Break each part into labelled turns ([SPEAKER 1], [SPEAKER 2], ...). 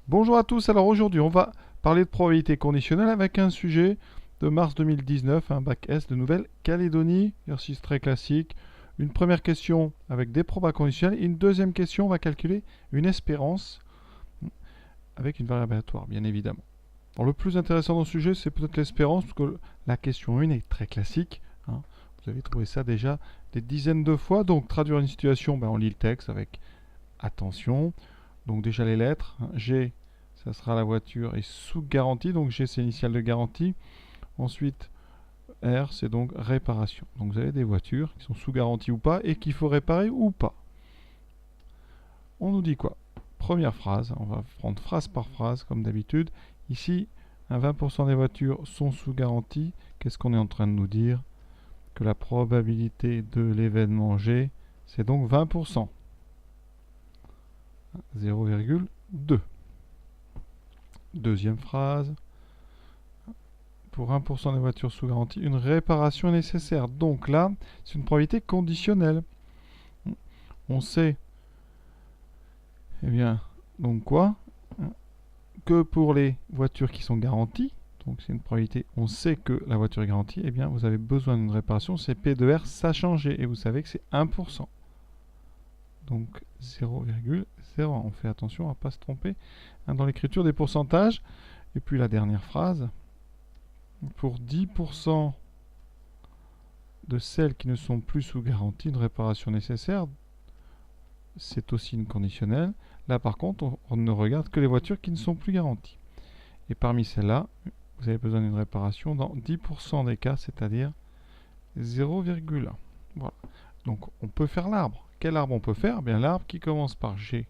[SPEAKER 1] Bonjour à tous, alors aujourd'hui on va parler de probabilité conditionnelle avec un sujet de mars 2019, un bac S de Nouvelle-Calédonie, exercice très classique. Une première question avec des probas conditionnelles et une deuxième question, on va calculer une espérance avec une variable aléatoire, bien évidemment. Alors, le plus intéressant dans ce sujet, c'est peut-être l'espérance, parce que la question 1 est très classique. Vous avez trouvé ça déjà des dizaines de fois. Donc traduire une situation, on lit le texte avec attention. Donc déjà les lettres, G, ça sera la voiture est sous garantie, donc G c'est l'initiale de garantie. Ensuite, R c'est donc réparation. Donc vous avez des voitures qui sont sous garantie ou pas et qu'il faut réparer ou pas. On nous dit quoi? Première phrase, on va prendre phrase par phrase comme d'habitude. Ici, 20% des voitures sont sous garantie. Qu'est-ce qu'on est en train de nous dire? Que la probabilité de l'événement G, c'est donc 20%. 0,2. Deuxième phrase. Pour 1% des voitures sous garantie, une réparation est nécessaire. Donc là, c'est une probabilité conditionnelle. On sait, eh bien, donc quoi? Que pour les voitures qui sont garanties, donc c'est une probabilité, on sait que la voiture est garantie, eh bien, vous avez besoin d'une réparation, c'est P de R, ça a changé, et vous savez que c'est 1%. Donc 0,0. On fait attention à ne pas se tromper dans l'écriture des pourcentages. Et puis la dernière phrase. Pour 10% de celles qui ne sont plus sous garantie, une réparation nécessaire, c'est aussi une conditionnelle. Là par contre, on ne regarde que les voitures qui ne sont plus garanties. Et parmi celles-là, vous avez besoin d'une réparation dans 10% des cas, c'est-à-dire 0,1. Voilà. Donc on peut faire l'arbre. Quel arbre on peut faire? Bien l'arbre qui commence par G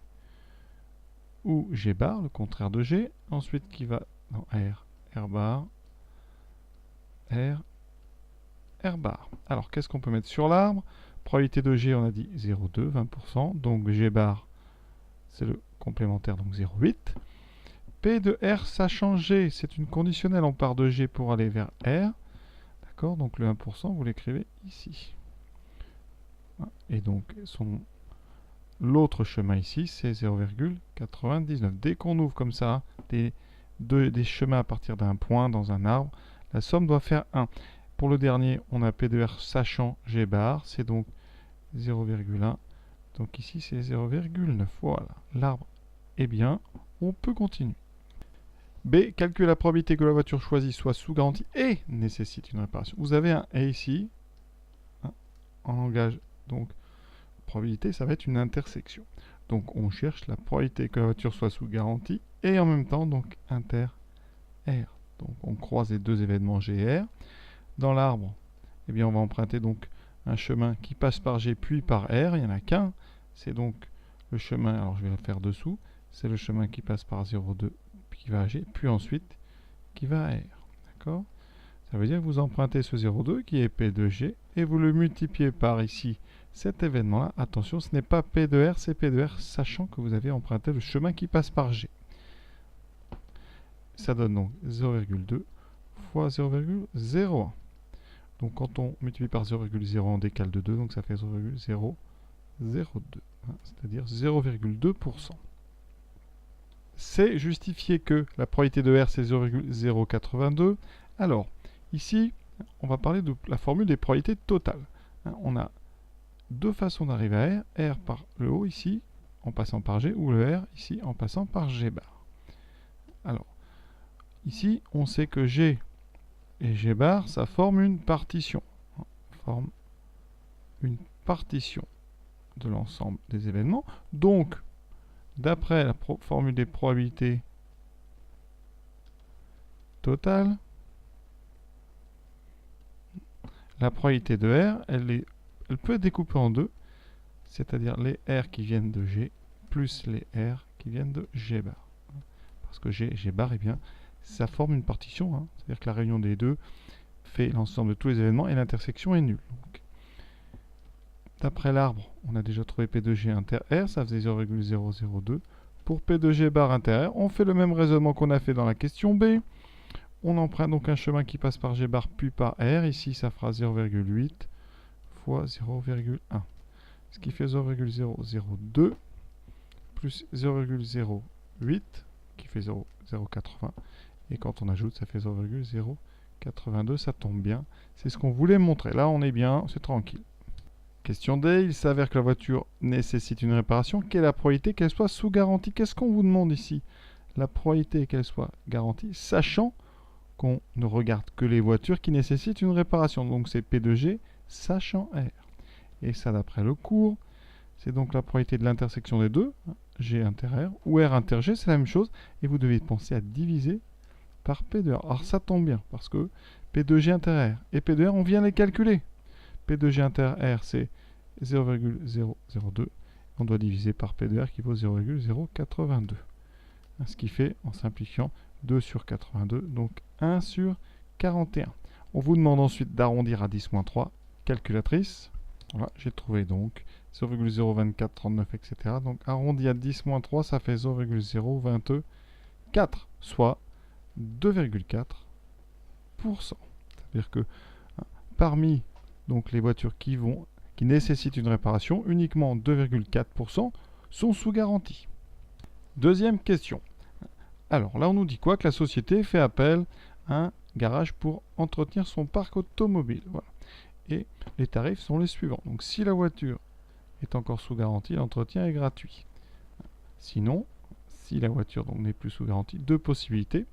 [SPEAKER 1] ou G bar, le contraire de G, ensuite qui va dans R, R bar, R, R bar. Alors qu'est-ce qu'on peut mettre sur l'arbre? Probabilité de G, on a dit 0,2, 20%, donc G bar, c'est le complémentaire, donc 0,8. P de R, ça change G, c'est une conditionnelle, on part de G pour aller vers R. D'accord, donc le 1%, vous l'écrivez ici. Et donc l'autre chemin ici, c'est 0,99. Dès qu'on ouvre comme ça des chemins à partir d'un point dans un arbre, la somme doit faire 1. Pour le dernier, on a P de R sachant G bar, c'est donc 0,1. Donc ici, c'est 0,9. Voilà, l'arbre est bien. On peut continuer. B, calcule la probabilité que la voiture choisie soit sous garantie et nécessite une réparation. Vous avez un et ici, en langage, donc probabilité, ça va être une intersection. Donc on cherche la probabilité que la voiture soit sous garantie et en même temps donc inter R. Donc on croise les deux événements G et R. Dans l'arbre, eh bien on va emprunter donc un chemin qui passe par G puis par R. Il n'y en a qu'un. C'est donc le chemin, alors je vais le faire dessous, c'est le chemin qui passe par 0,2 puis qui va à G, puis ensuite qui va à R. D'accord? Ça veut dire que vous empruntez ce 0,2 qui est P de G et vous le multipliez par ici cet événement-là. Attention, ce n'est pas P de R, c'est P de R, sachant que vous avez emprunté le chemin qui passe par G. Ça donne donc 0,2 fois 0,01. Donc quand on multiplie par 0,0, on décale de 2, donc ça fait 0,002, c'est-à-dire 0,2%. C'est justifié que la probabilité de R, c'est 0,082. Alors, ici, on va parler de la formule des probabilités totales. On a deux façons d'arriver à R. R par le haut ici, en passant par G, ou le R ici, en passant par G bar. Alors, ici, on sait que G et G bar, ça forme une partition. Forme une partition de l'ensemble des événements. Donc, d'après la formule des probabilités totales, la probabilité de R, elle peut être découpée en deux, c'est-à-dire les R qui viennent de G plus les R qui viennent de G bar. Parce que G bar, eh bien, ça forme une partition, c'est-à-dire que la réunion des deux fait l'ensemble de tous les événements et l'intersection est nulle. D'après l'arbre, on a déjà trouvé P de G inter R, ça faisait 0,002. Pour P de G bar inter R, on fait le même raisonnement qu'on a fait dans la question B. On emprunte donc un chemin qui passe par G bar puis par R. Ici, ça fera 0,8 fois 0,1. Ce qui fait 0,002 plus 0,08 qui fait 0,080. Et quand on ajoute, ça fait 0,082. Ça tombe bien. C'est ce qu'on voulait montrer. Là, on est bien, c'est tranquille. Question D. Il s'avère que la voiture nécessite une réparation. Quelle est la probabilité qu'elle soit sous garantie? Qu'est-ce qu'on vous demande ici? La probabilité qu'elle soit garantie, sachant qu'on ne regarde que les voitures qui nécessitent une réparation. Donc c'est P2G, sachant R. Et ça, d'après le cours, c'est donc la probabilité de l'intersection des deux, G inter R, ou R inter G, c'est la même chose. Et vous devez penser à diviser par P de R. Alors ça tombe bien, parce que P2G inter R et P de R, on vient les calculer. P2G inter R, c'est 0,002. On doit diviser par P de R qui vaut 0,082. Ce qui fait, en simplifiant, 2 sur 82, donc 1 sur 41. On vous demande ensuite d'arrondir à 10-3. Calculatrice. Voilà, j'ai trouvé donc 0,02439, etc. Donc arrondi à 10-3, ça fait 0,024, soit 2,4%. C'est-à-dire que parmi donc, les voitures qui nécessitent une réparation, uniquement 2,4% sont sous garantie. Deuxième question. Alors là, on nous dit quoi? Que la société fait appel à un garage pour entretenir son parc automobile. Voilà. Et les tarifs sont les suivants. Donc si la voiture est encore sous garantie, l'entretien est gratuit. Sinon, si la voiture n'est plus sous garantie, deux possibilités.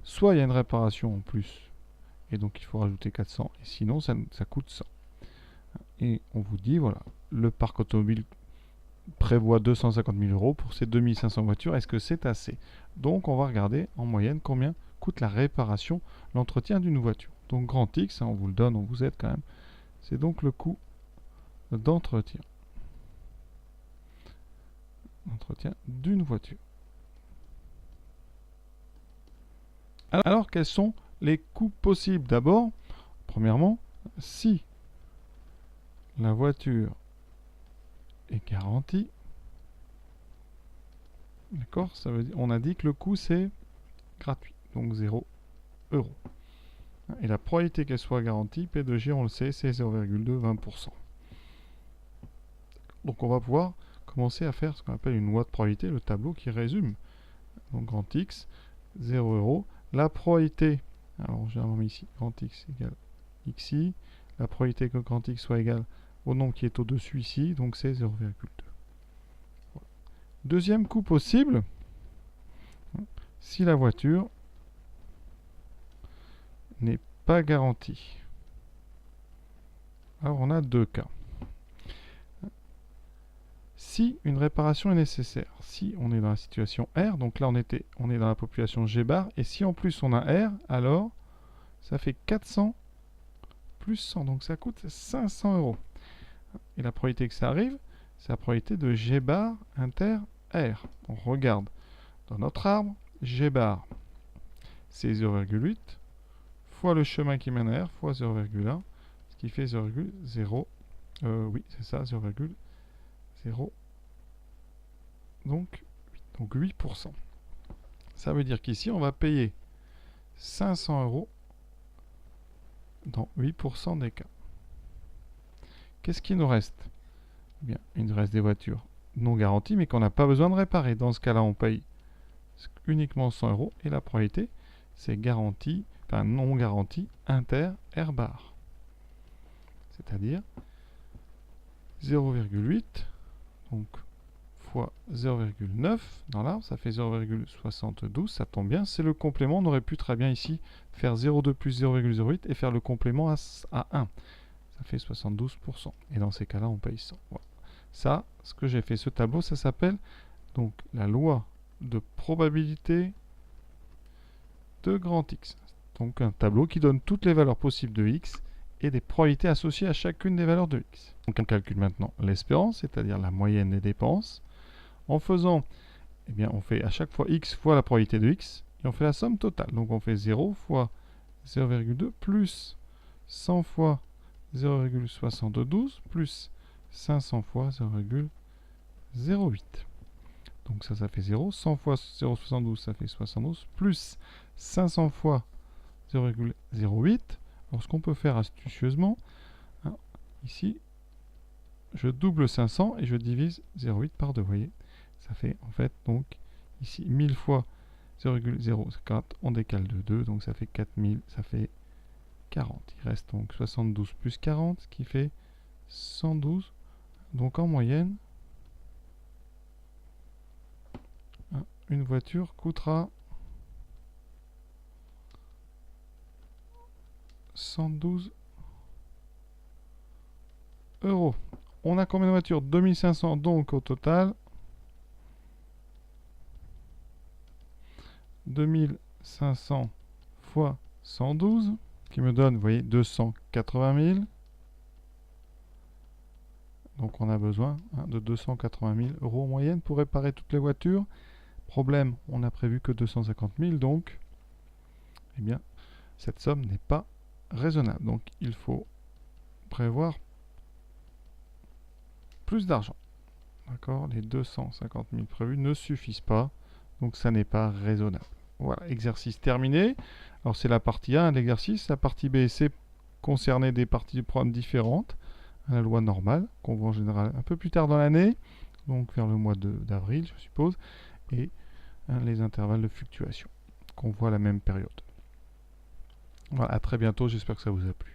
[SPEAKER 1] Soit il y a une réparation en plus, et donc il faut rajouter 400, et sinon ça coûte 100. Et on vous dit, voilà, le parc automobile prévoit 250 000 € pour ces 2500 voitures. Est-ce que c'est assez? Donc on va regarder en moyenne combien coûte la réparation, l'entretien d'une voiture. Donc grand X, on vous le donne, on vous aide quand même. C'est donc le coût d'entretien. Entretien d'une voiture. Alors quels sont les coûts possibles? D'abord, premièrement, si la voiture est garantie, d'accord, ça veut dire, on a dit que le coût c'est gratuit, donc 0 €. Et la probabilité qu'elle soit garantie, P de G, on le sait, c'est 0,220%. Donc on va pouvoir commencer à faire ce qu'on appelle une loi de probabilité, le tableau qui résume. Donc grand X, 0 €. La probabilité, alors j'ai mis ici, grand X égale XI. La probabilité que grand X soit égal au nombre qui est au-dessus ici, donc c'est 0,2. Voilà. Deuxième coût possible, si la voiture n'est pas garantie. Alors on a deux cas. Si une réparation est nécessaire, si on est dans la situation R, donc là on est dans la population G bar, et si en plus on a R, alors ça fait 400 plus 100, donc ça coûte 500 €. Et la probabilité que ça arrive, c'est la probabilité de G bar inter R. On regarde dans notre arbre, G bar c'est 0,8 fois le chemin qui mène à R fois 0,1, ce qui fait 0,0, oui c'est ça, 0,0, donc 8%. Ça veut dire qu'ici on va payer 500 € dans 8% des cas. Qu'est-ce qu'il nous reste? Eh bien, il nous reste des voitures non garanties, mais qu'on n'a pas besoin de réparer. Dans ce cas-là, on paye uniquement 100 € et la probabilité, c'est garantie, enfin non garantie, inter R bar. C'est-à-dire 0,8, donc fois 0,9 dans l'arbre, ça fait 0,72, ça tombe bien, c'est le complément. On aurait pu très bien ici faire 0,2 plus 0,08 et faire le complément à 1. Ça fait 72%. Et dans ces cas-là, on paye 100. Voilà. Ça, ce que j'ai fait, ce tableau, ça s'appelle donc la loi de probabilité de grand X. Donc un tableau qui donne toutes les valeurs possibles de X et des probabilités associées à chacune des valeurs de X. Donc on calcule maintenant l'espérance, c'est-à-dire la moyenne des dépenses. En faisant, eh bien, on fait à chaque fois X fois la probabilité de X et on fait la somme totale. Donc on fait 0 fois 0,2 plus 100 fois 0,72 plus 500 fois 0,08. Donc ça fait 0. 100 fois 0,72, ça fait 72. Plus 500 fois 0,08. Alors ce qu'on peut faire astucieusement, hein, ici, je double 500 et je divise 0,8 par 2. Vous voyez, ça fait en fait donc ici 1000 fois 0,054, on décale de 2, donc ça fait 4000, ça fait 40. Il reste donc 72 plus 40, ce qui fait 112. Donc en moyenne, une voiture coûtera 112 euros. On a combien de voitures? 2500, donc au total 2500 fois 112, qui me donne, vous voyez, 280 000. Donc on a besoin de 280 000 euros en moyenne pour réparer toutes les voitures. Problème, on n'a prévu que 250 000, donc eh bien, cette somme n'est pas raisonnable. Donc il faut prévoir plus d'argent. D'accord? Les 250 000 prévus ne suffisent pas, donc ça n'est pas raisonnable. Voilà, exercice terminé. Alors c'est la partie 1 de l'exercice. La partie B, c'est concerner des parties du programme différentes à la loi normale, qu'on voit en général un peu plus tard dans l'année, donc vers le mois d'avril, je suppose, et les intervalles de fluctuation, qu'on voit à la même période. Voilà, à très bientôt, j'espère que ça vous a plu.